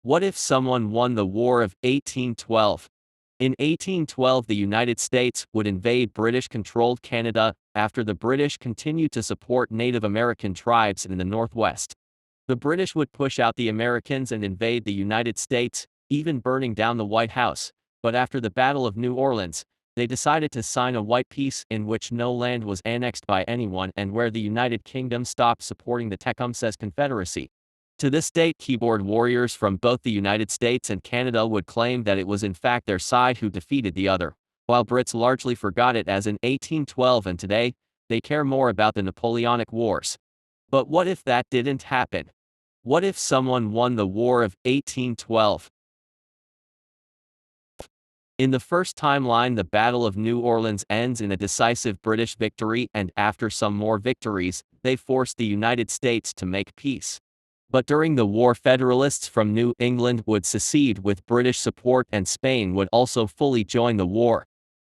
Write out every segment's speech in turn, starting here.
What if someone won the War of 1812? In 1812, the United States would invade British-controlled Canada after the British continued to support Native American tribes in the Northwest. The British would push out the Americans and invade the United States, even burning down the White House, but after the Battle of New Orleans, they decided to sign a white peace in which no land was annexed by anyone and where the United Kingdom stopped supporting the Tecumseh Confederacy. To this day, keyboard warriors from both the United States and Canada would claim that it was in fact their side who defeated the other, while Brits largely forgot it as in 1812, and today, they care more about the Napoleonic Wars. But what if that didn't happen? What if someone won the War of 1812? In the first timeline, the Battle of New Orleans ends in a decisive British victory, and after some more victories, they forced the United States to make peace. But during the war, Federalists from New England would secede with British support, and Spain would also fully join the war.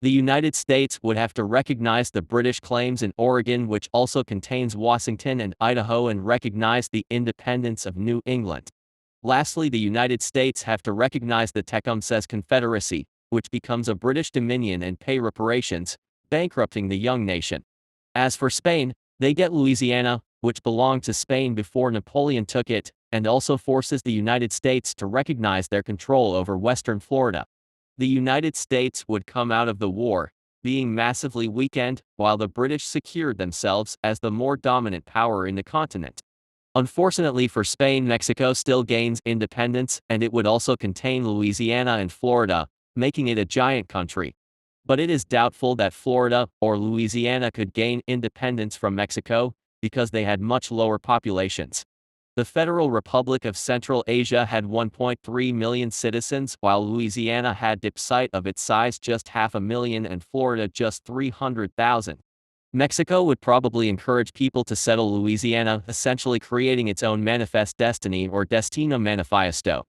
The United States would have to recognize the British claims in Oregon, which also contains Washington and Idaho, and recognize the independence of New England. Lastly, the United States have to recognize the Tecumseh Confederacy, which becomes a British dominion, and pay reparations, bankrupting the young nation. As for Spain, they get Louisiana, which belonged to Spain before Napoleon took it, and also forces the United States to recognize their control over western Florida. The United States would come out of the war, being massively weakened, while the British secured themselves as the more dominant power in the continent. Unfortunately for Spain, Mexico still gains independence, and it would also contain Louisiana and Florida, making it a giant country. But it is doubtful that Florida or Louisiana could gain independence from Mexico, because they had much lower populations. The Federal Republic of Central Asia had 1.3 million citizens, while Louisiana had despite of its size just 500,000 and Florida just 300,000. Mexico would probably encourage people to settle Louisiana, essentially creating its own manifest destiny or Destino Manifiesto.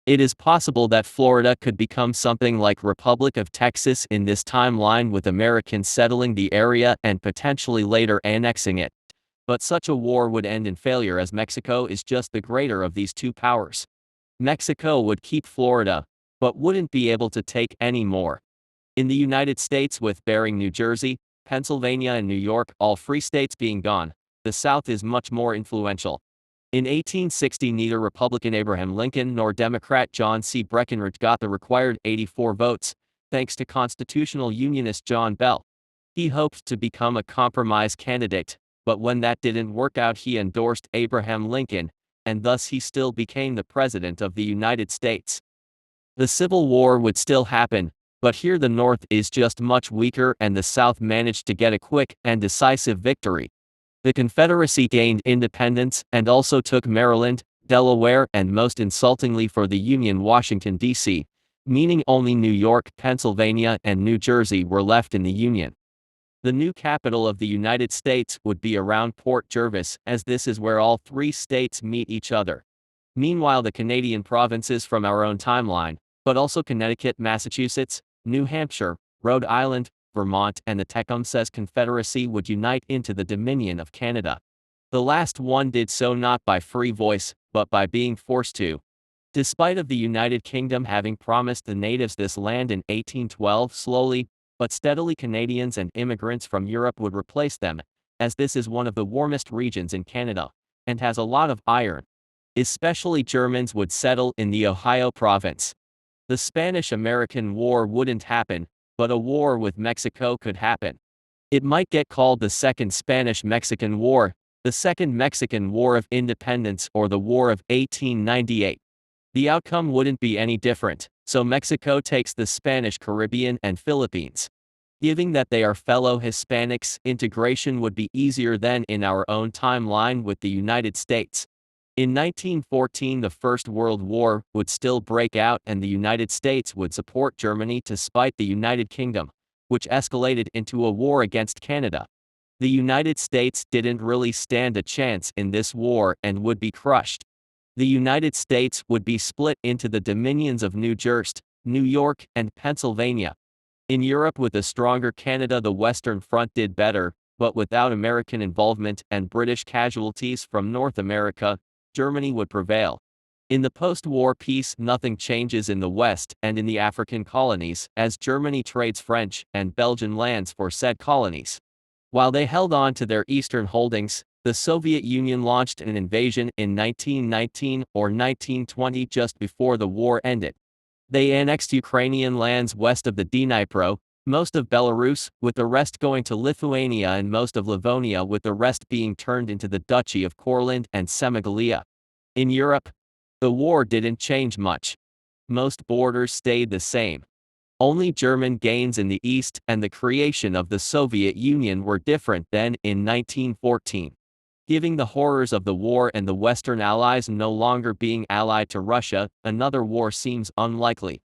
It is possible that Florida could become something like Republic of Texas in this timeline, with Americans settling the area and potentially later annexing it. But such a war would end in failure, as Mexico is just the greater of these two powers. Mexico would keep Florida, but wouldn't be able to take any more. In the United States, with Bering, New Jersey, Pennsylvania and New York, all free states being gone, the South is much more influential. In 1860, neither Republican Abraham Lincoln nor Democrat John C. Breckinridge got the required 84 votes, thanks to constitutional unionist John Bell. He hoped to become a compromise candidate, but when that didn't work out, he endorsed Abraham Lincoln, and thus he still became the President of the United States. The Civil War would still happen, but here the North is just much weaker, and the South managed to get a quick and decisive victory. The Confederacy gained independence and also took Maryland, Delaware, and most insultingly for the Union, Washington, D.C., meaning only New York, Pennsylvania, and New Jersey were left in the Union. The new capital of the United States would be around Port Jervis, as this is where all three states meet each other. Meanwhile, the Canadian provinces from our own timeline, but also Connecticut, Massachusetts, New Hampshire, Rhode Island, Vermont, and the Tecumseh Confederacy would unite into the Dominion of Canada. The last one did so not by free voice, but by being forced to. Despite of the United Kingdom having promised the natives this land in 1812, slowly but steadily Canadians and immigrants from Europe would replace them, as this is one of the warmest regions in Canada, and has a lot of iron. Especially Germans would settle in the Ohio province. The Spanish-American War wouldn't happen, but a war with Mexico could happen. It might get called the Second Spanish-Mexican War, the Second Mexican War of Independence, or the War of 1898. The outcome wouldn't be any different, so Mexico takes the Spanish Caribbean and Philippines. Given that they are fellow Hispanics, integration would be easier than in our own timeline with the United States. In 1914, the First World War would still break out, and the United States would support Germany to spite the United Kingdom, which escalated into a war against Canada. The United States didn't really stand a chance in this war and would be crushed. The United States would be split into the dominions of New Jersey, New York, and Pennsylvania. In Europe, with a stronger Canada, the Western Front did better, but without American involvement and British casualties from North America, Germany would prevail. In the post-war peace, nothing changes in the West and in the African colonies, as Germany trades French and Belgian lands for said colonies. While they held on to their eastern holdings, the Soviet Union launched an invasion in 1919 or 1920 just before the war ended. They annexed Ukrainian lands west of the Dnipro, most of Belarus, with the rest going to Lithuania, and most of Livonia, with the rest being turned into the Duchy of Courland and Semigalia. In Europe, the war didn't change much. Most borders stayed the same. Only German gains in the east and the creation of the Soviet Union were different than in 1914. Given the horrors of the war and the Western Allies no longer being allied to Russia, another war seems unlikely.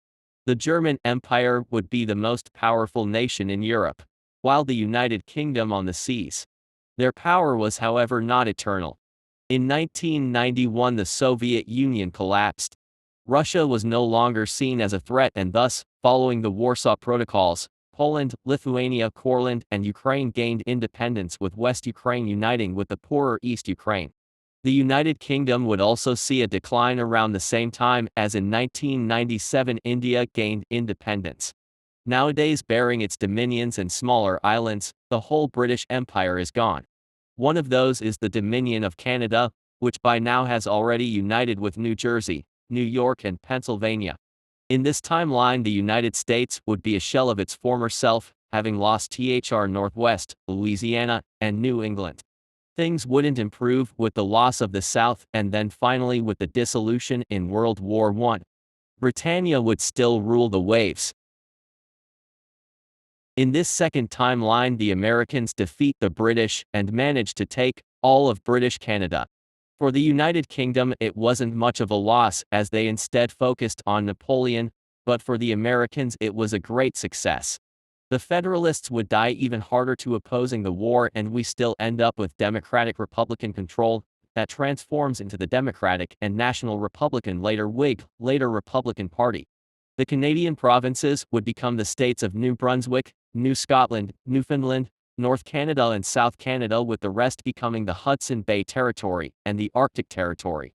The German Empire would be the most powerful nation in Europe, while the United Kingdom on the seas. Their power was, however, not eternal. In 1991, the Soviet Union collapsed. Russia was no longer seen as a threat, and thus, following the Warsaw Protocols, Poland, Lithuania, Courland, and Ukraine gained independence, with West Ukraine uniting with the poorer East Ukraine. The United Kingdom would also see a decline around the same time, as in 1997 India gained independence. Nowadays, bearing its dominions and smaller islands, the whole British Empire is gone. One of those is the Dominion of Canada, which by now has already united with New Jersey, New York, and Pennsylvania. In this timeline, the United States would be a shell of its former self, having lost THR Northwest, Louisiana, and New England. Things wouldn't improve with the loss of the South, and then finally with the dissolution in World War I. Britannia would still rule the waves. In this second timeline, the Americans defeat the British and manage to take all of British Canada. For the United Kingdom, it wasn't much of a loss, as they instead focused on Napoleon, but for the Americans it was a great success. The Federalists would die even harder to opposing the war, and we still end up with Democratic-Republican control that transforms into the Democratic and National Republican, later Whig, later Republican Party. The Canadian provinces would become the states of New Brunswick, New Scotland, Newfoundland, North Canada, and South Canada, with the rest becoming the Hudson Bay Territory and the Arctic Territory.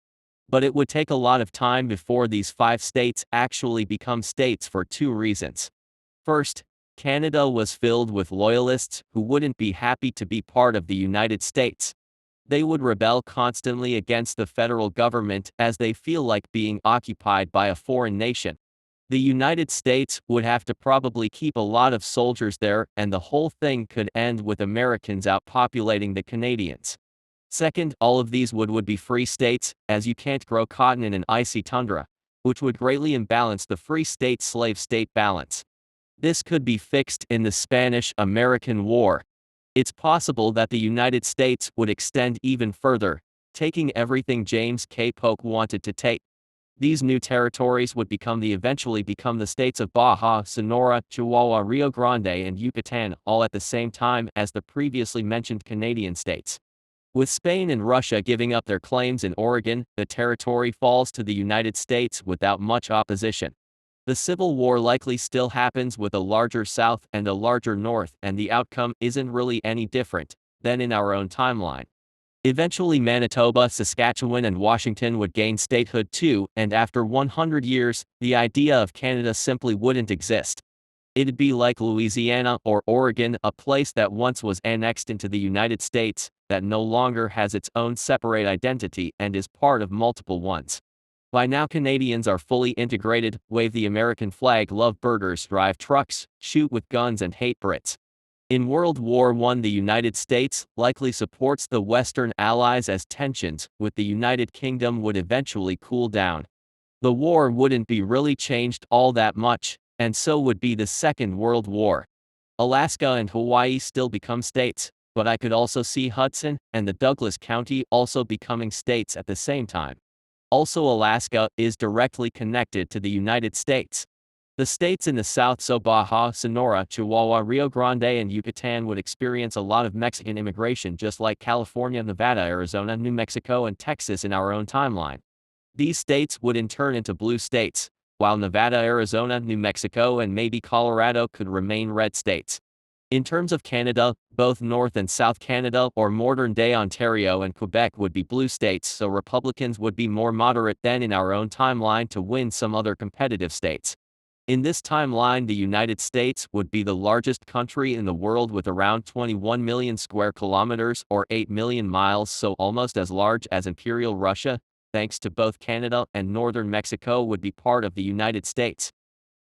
But it would take a lot of time before these 5 states actually become states, for 2 reasons. First, Canada was filled with loyalists who wouldn't be happy to be part of the United States. They would rebel constantly against the federal government, as they feel like being occupied by a foreign nation. The United States would have to probably keep a lot of soldiers there, and the whole thing could end with Americans outpopulating the Canadians. Second, all of these would be free states, as you can't grow cotton in an icy tundra, which would greatly imbalance the free state-slave state balance. This could be fixed in the Spanish-American War. It's possible that the United States would extend even further, taking everything James K. Polk wanted to take. These new territories would eventually become the states of Baja, Sonora, Chihuahua, Rio Grande, and Yucatan, all at the same time as the previously mentioned Canadian states. With Spain and Russia giving up their claims in Oregon, the territory falls to the United States without much opposition. The Civil War likely still happens with a larger South and a larger North, and the outcome isn't really any different than in our own timeline. Eventually, Manitoba, Saskatchewan, and Washington would gain statehood too, and after 100 years, the idea of Canada simply wouldn't exist. It'd be like Louisiana or Oregon, a place that once was annexed into the United States, that no longer has its own separate identity and is part of multiple ones. By now, Canadians are fully integrated, wave the American flag, love burgers, drive trucks, shoot with guns, and hate Brits. In World War I, the United States likely supports the Western Allies, as tensions with the United Kingdom would eventually cool down. The war wouldn't be really changed all that much, and so would be the Second World War. Alaska and Hawaii still become states, but I could also see Hudson and the Douglas County also becoming states at the same time. Also, Alaska is directly connected to the United States. The states in the south, so Baja, Sonora, Chihuahua, Rio Grande, and Yucatan, would experience a lot of Mexican immigration, just like California, Nevada, Arizona, New Mexico, and Texas in our own timeline. These states would in turn into blue states, while Nevada, Arizona, New Mexico, and maybe Colorado could remain red states. In terms of Canada, both North and South Canada or modern-day Ontario and Quebec would be blue states, so Republicans would be more moderate than in our own timeline to win some other competitive states. In this timeline, the United States would be the largest country in the world with around 21 million square kilometers or 8 million miles, so almost as large as Imperial Russia, thanks to both Canada and northern Mexico would be part of the United States.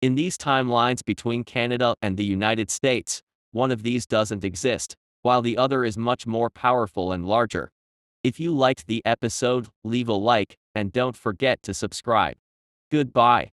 In these timelines between Canada and the United States, one of these doesn't exist, while the other is much more powerful and larger. If you liked the episode, leave a like, and don't forget to subscribe. Goodbye.